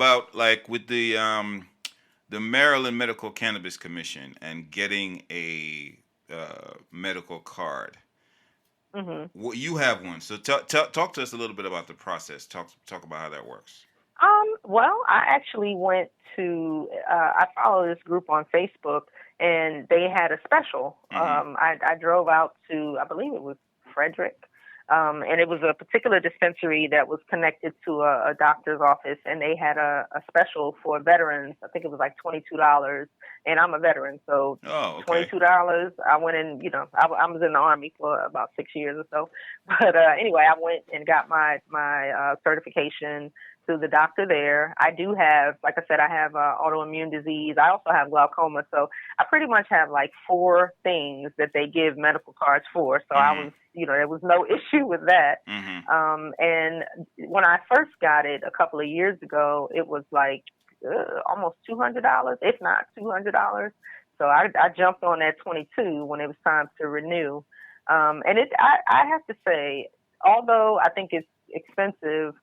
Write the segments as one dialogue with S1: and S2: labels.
S1: about like with the Maryland Medical Cannabis Commission and getting a medical card.
S2: Mhm.
S1: Well, you have one, so talk to us a little bit about the process. Talk about how that works.
S2: Well, I actually went to, I follow this group on Facebook, and they had a special.
S1: Mm-hmm.
S2: I drove out to, I believe it was Frederick, and it was a particular dispensary that was connected to a doctor's office, and they had a special for veterans. I think it was like $22, and I'm a veteran, so
S1: Oh, okay.
S2: $22. I went in, I was in the Army for about 6 years or so. But anyway, I went and got my certification to the doctor there. I do have, like I said, I have autoimmune disease. I also have glaucoma. So I pretty much have like four things that they give medical cards for. So I
S1: Mm-hmm.
S2: was, there was no issue with that.
S1: Mm-hmm.
S2: And when I first got it a couple of years ago, it was like almost $200, if not $200. So I jumped on that 22 when it was time to renew. And I have to say, although I think it's expensive,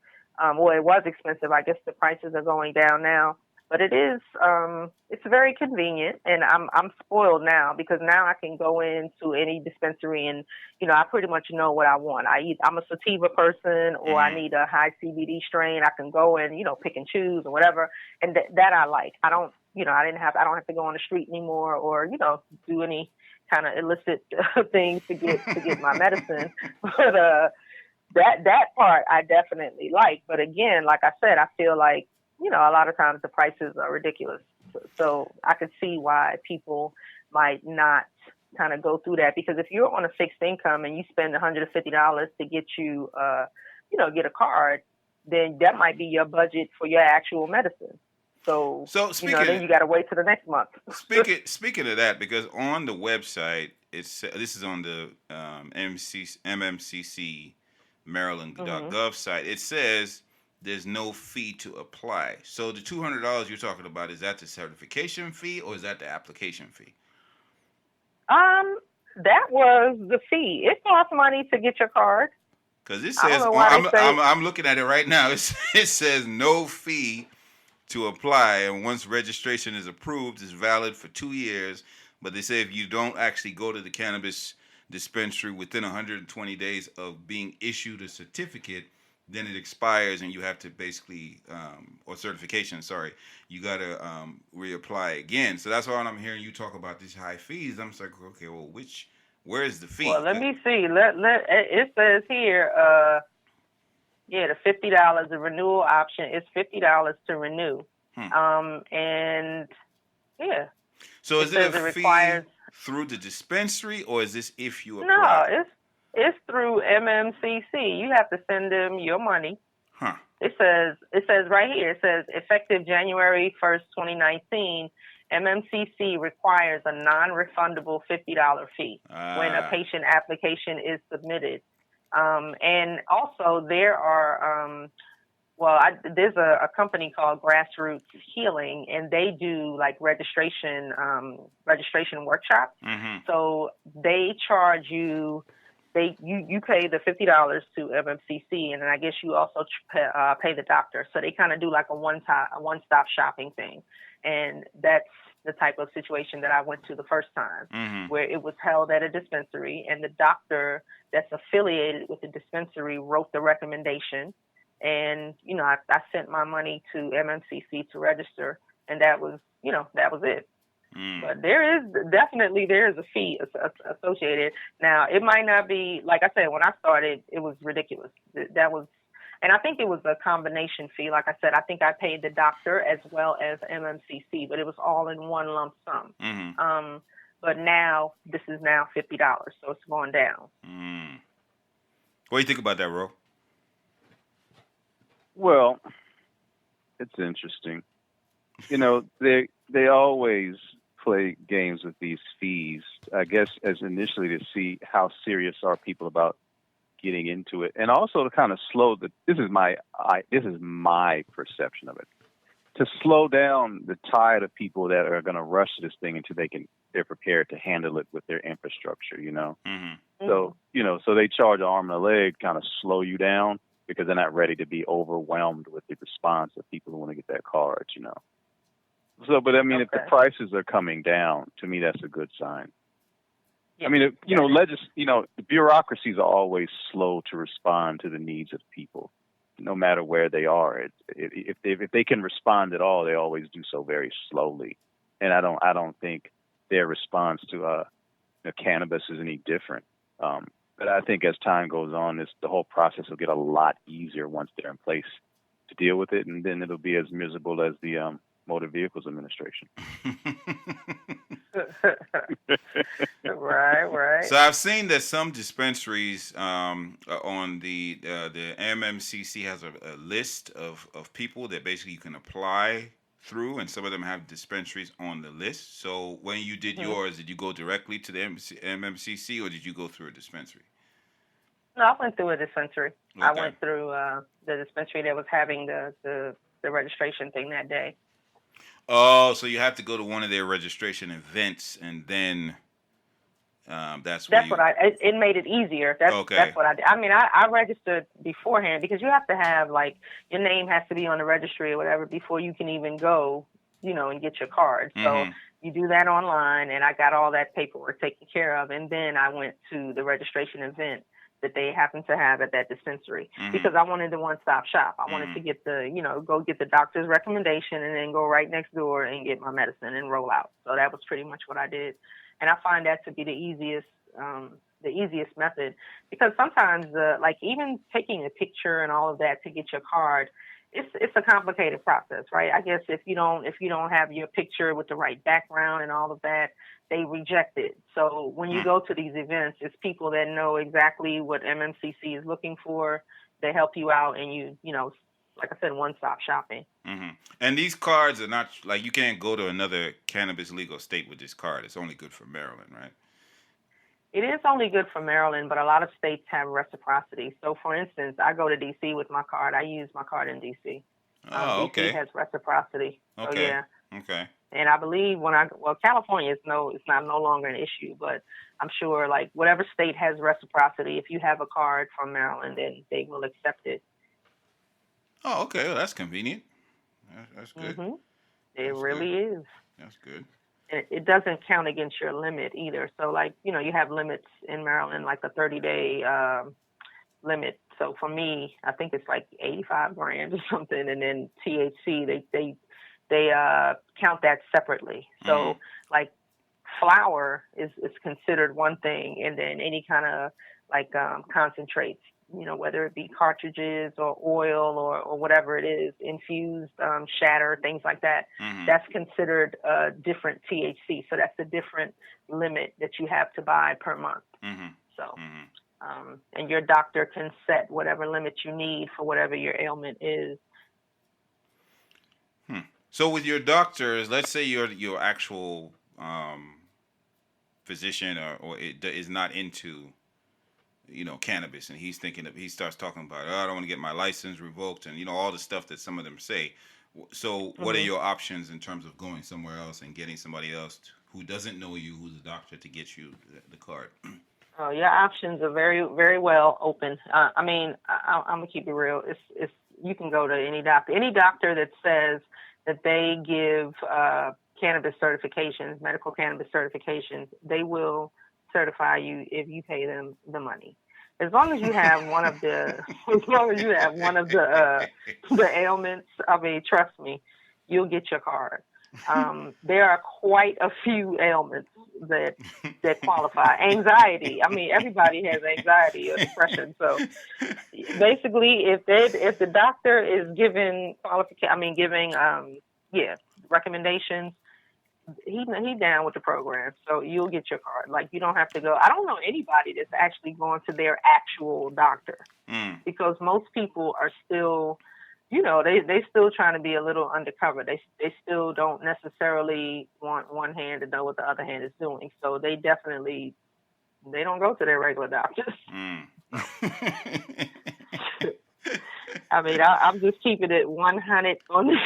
S2: well, it was expensive. I guess the prices are going down now, but it's very convenient, and I'm spoiled now because now I can go into any dispensary and, I pretty much know what I want. I'm a sativa person, or I
S1: Mm-hmm.
S2: need a high CBD strain. I can go and, pick and choose or whatever, and that I like. I don't, I don't have to go on the street anymore, or, do any kind of illicit things to get my medicine. But that part I definitely like. But again, like I said, I feel like, a lot of times the prices are ridiculous. So I could see why people might not kind of go through that, because if you're on a fixed income and you spend $150 to get get a card, then that might be your budget for your actual medicine. So,
S1: So
S2: then you got to wait till the next month.
S1: speaking of that, because on the website, this is on the MMCC
S2: Hmm.
S1: Maryland.gov site. It says there's no fee to apply. So the $200 you're talking about, is that the certification fee or is that the application fee?
S2: Um, that was the fee. It costs money to get your card.
S1: Because it
S2: I don't
S1: says
S2: know why they say.
S1: I'm looking at it right now. It says no fee to apply, and once registration is approved, it's valid for 2 years. But they say if you don't actually go to the cannabis dispensary within 120 days of being issued a certificate, then it expires, and you have to basically, or certification, sorry, you got to reapply again. So that's why when I'm hearing you talk about these high fees, I'm just like, okay, well, where is the
S2: Well,
S1: fee?
S2: let me see. It says here. Yeah, the $50, the renewal option is $50 to renew.
S1: Hmm.
S2: And yeah,
S1: So
S2: it
S1: is it a
S2: says it requires.
S1: fee through the dispensary, or is this if you
S2: No,
S1: apply?
S2: it's through MMCC. You have to send them your money.
S1: Huh.
S2: It says right here. It says effective January 1st, 2019. MMCC requires a non-refundable $50 fee when a
S1: Ah.
S2: patient application is submitted. And also there are there's a company called Grassroots Healing, and they do like registration workshops.
S1: Mm-hmm.
S2: So they charge you. You pay the $50 to MMCC, and then I guess you also pay the doctor. So they kind of do like a one-stop shopping thing, and that's the type of situation that I went to the first time,
S1: Mm-hmm.
S2: where it was held at a dispensary, and the doctor that's affiliated with the dispensary wrote the recommendation, and I sent my money to MMCC to register, and that was it.
S1: Mm.
S2: But there is a fee associated. Now it might not be, like I said, when I started, it was ridiculous. That was, and I think it was a combination fee. Like I said, I think I paid the doctor as well as MMCC, but it was all in one lump sum.
S1: Mm-hmm.
S2: But now this is now $50, so it's going down.
S1: Mm. What do you think about that, Ro?
S3: Well, it's interesting. They always play games with these fees. I guess as initially to see how serious are people about getting into it, and also to kind of slow the. This is my perception of it. To slow down the tide of people that are going to rush to this thing until they're prepared to handle it with their infrastructure.
S1: Mm-hmm.
S3: So so they charge an arm and a leg, kind of slow you down. because they're not ready to be overwhelmed with the response of people who want to get that card, So, but I mean, if the prices are coming down, to me, that's a good sign.
S2: Yeah.
S3: I mean, the bureaucracies are always slow to respond to the needs of people, no matter where they are. If they can respond at all, they always do so very slowly, and I don't think their response to cannabis is any different. But I think as time goes on, the whole process will get a lot easier once they're in place to deal with it, and then it'll be as miserable as the Motor Vehicles Administration.
S2: Right.
S1: So I've seen that some dispensaries on the MMCC has a list of people that basically you can apply through, and some of them have dispensaries on the list. So when you did yours, did you go directly to the MMCC or did you go through a dispensary?
S2: No, I went through a dispensary.
S1: Okay.
S2: I went through the dispensary that was having the registration thing that day.
S1: Oh, so you have to go to one of their registration events, and then
S2: it made it easier. That's what I did. I mean, I registered beforehand because you have to have, like, your name has to be on the registry or whatever before you can even go, and get your card. So you do that online, and I got all that paperwork taken care of, and then I went to the registration event that they happened to have at that dispensary because I wanted the one-stop shop. I wanted to get go get the doctor's recommendation and then go right next door and get my medicine and roll out. So that was pretty much what I did. And I find that to be the easiest method because sometimes, like even taking a picture and all of that to get your card, it's a complicated process, right? I guess if you don't have your picture with the right background and all of that, they reject it. So when you go to these events, it's people that know exactly what MMCC is looking for. They help you out, and you like I said, one-stop shopping.
S1: And these cards are not like you can't go to another cannabis legal state with this card. It's only good for Maryland, right?
S2: It is only good for Maryland, but a lot of states have reciprocity. So, for instance, I go to D.C. with my card. I use my card in D.C.
S1: Okay.
S2: D.C. has reciprocity.
S1: Okay.
S2: So, yeah.
S1: Okay.
S2: And I believe California is no longer an issue, but I'm sure like whatever state has reciprocity, if you have a card from Maryland, then they will accept it.
S1: Oh, okay. Well, that's convenient. That's good.
S2: It really is.
S1: That's good.
S2: And it doesn't count against your limit either. So like, you have limits in Maryland, like a 30-day limit. So for me, I think it's like 85 grams or something. And then THC, they count that separately. So like flour is considered one thing, and then any kind of like concentrates, whether it be cartridges or oil or whatever it is, infused, shatter, things like that, that's considered a different THC. So that's a different limit that you have to buy per month. So, and your doctor can set whatever limit you need for whatever your ailment is.
S1: So with your doctors, let's say your actual physician or is not into cannabis, and he starts talking about, I don't want to get my license revoked, and all the stuff that some of them say. So what are your options in terms of going somewhere else and getting somebody else who doesn't know you, who's a doctor, to get you the card?
S2: Oh, your options are very, very well open. I mean, I'm gonna keep it real. It's you can go to any doctor that says that they give cannabis certifications, medical cannabis certifications. They will certify you if you pay them the money. As long as you have one of the ailments, I mean, trust me, you'll get your card. There are quite a few ailments that qualify. Anxiety. I mean, everybody has anxiety or depression. So basically, if the doctor is giving recommendations, he down with the program. So you'll get your card. Like, you don't have to go. I don't know anybody that's actually going to their actual doctor because most people are still, they still trying to be a little undercover. They still don't necessarily want one hand to know what the other hand is doing. So they don't go to their regular doctors. I mean, I'm just keeping it 100 on this.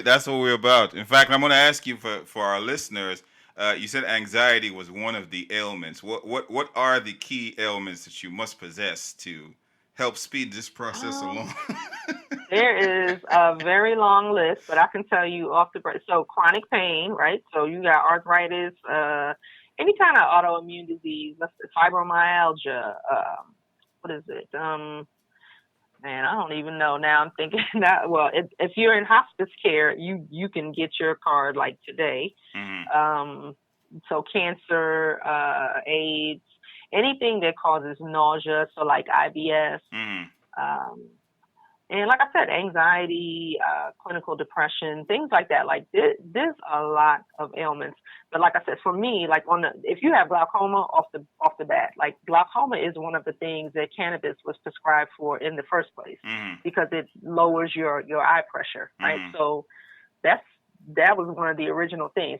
S1: That's what we're about. In fact, I'm going to ask you for our listeners. You said anxiety was one of the ailments. What are the key ailments that you must possess to help speed this process along?
S2: There is a very long list, but I can tell you off the break. So chronic pain, right? So you got arthritis, any kind of autoimmune disease, fibromyalgia. What is it? Man, I don't even know. Now I'm thinking that. Well, if you're in hospice care, you can get your card like today.
S1: Mm-hmm.
S2: So cancer, AIDS, anything that causes nausea. So like IBS.
S1: Mm-hmm.
S2: And like I said, anxiety, clinical depression, things like that. Like there's a lot of ailments. But like I said, for me, like if you have glaucoma off the bat, like glaucoma is one of the things that cannabis was prescribed for in the first place,
S1: Mm-hmm.
S2: because it lowers your eye pressure, right?
S1: Mm-hmm.
S2: So that was one of the original things.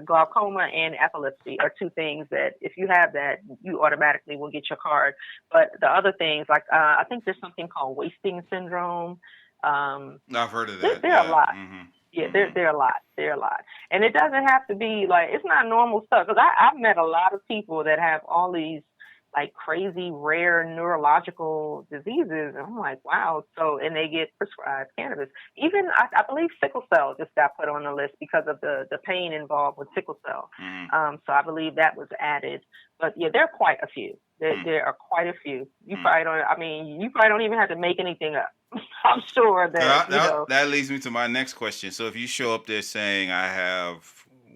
S2: Glaucoma and epilepsy are two things that if you have that, you automatically will get your card. But the other things, like I think there's something called wasting syndrome.
S1: I've heard of that.
S2: There are a lot.
S1: Mm-hmm.
S2: Yeah,
S1: Mm-hmm.
S2: there are a lot. There are a lot. And it doesn't have to be like, it's not normal stuff. Because I've met a lot of people that have all these like crazy rare neurological diseases. And I'm like, wow. So, and they get prescribed cannabis. Even, I believe sickle cell just got put on the list because of the pain involved with sickle cell.
S1: Mm-hmm.
S2: So I believe that was added. But yeah, there are quite a few. There are quite a few. You probably don't even have to make anything up. I'm sure that,
S1: that leads me to my next question. So if you show up there saying I have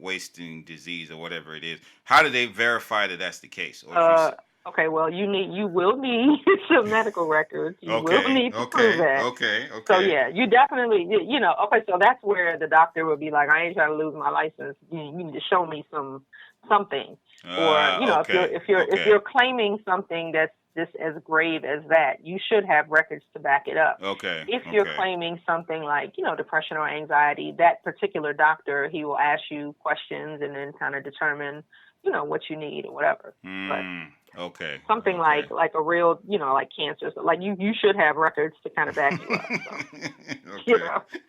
S1: wasting disease or whatever it is, how do they verify that that's the case? Or
S2: okay, well, you will need some medical records. You will need to prove that.
S1: Okay.
S2: So yeah, you definitely, okay, so that's where the doctor would be like, I ain't trying to lose my license. You need to show me something. Or, if you're claiming something that's just as grave as that, you should have records to back it up.
S1: Okay.
S2: If you're claiming something like, depression or anxiety, that particular doctor, he will ask you questions and then kind of determine, what you need or whatever.
S1: Okay.
S2: Something like a real, like cancer. So like you should have records to kind of back you up. So,